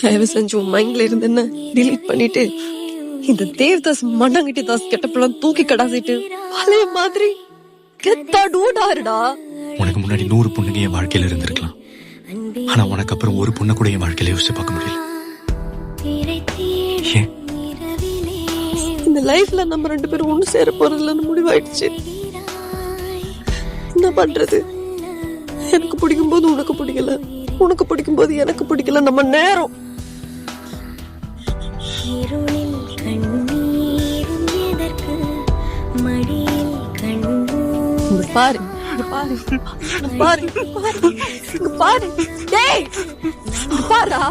தயவு செஞ்சு உன் மைண்ட்ல இருந்து என்ன டிலீட் பண்ணிட்டு இந்த தேவதாஸ் மண்ணாங்கிட்டி தாஸ் கெட்டப்பெல்லாம் தூக்கி கடாசிட்டு பழைய மாதிரி கெத்தா டூடாருடா. உனக்கு முன்னாடி 100 பொண்ணுங்க என் வாழ்க்கையில இருந்திருக்கலாம். ஆனா உனக்கு அப்புறம் ஒரு பொண்ணை கூட என் வாழ்க்கையில யோசிச்சு பார்க்க முடியல. ஏன்? இந்த லைஃப்ல நம்ம 2 பேரும் ஒண்ணு சேர போறதுலன்னு முடிவாயிடுச்சு. என்ன பண்றது? எனக்கு பிடிக்கும் போது உனக்கு பிடிக்கல, உனக்கு பிடிக்கும் போது எனக்கு பிடிக்கல. நம்ம நேரம் பாரு பாரு பாரு பாரு பாரு டேய் பாரா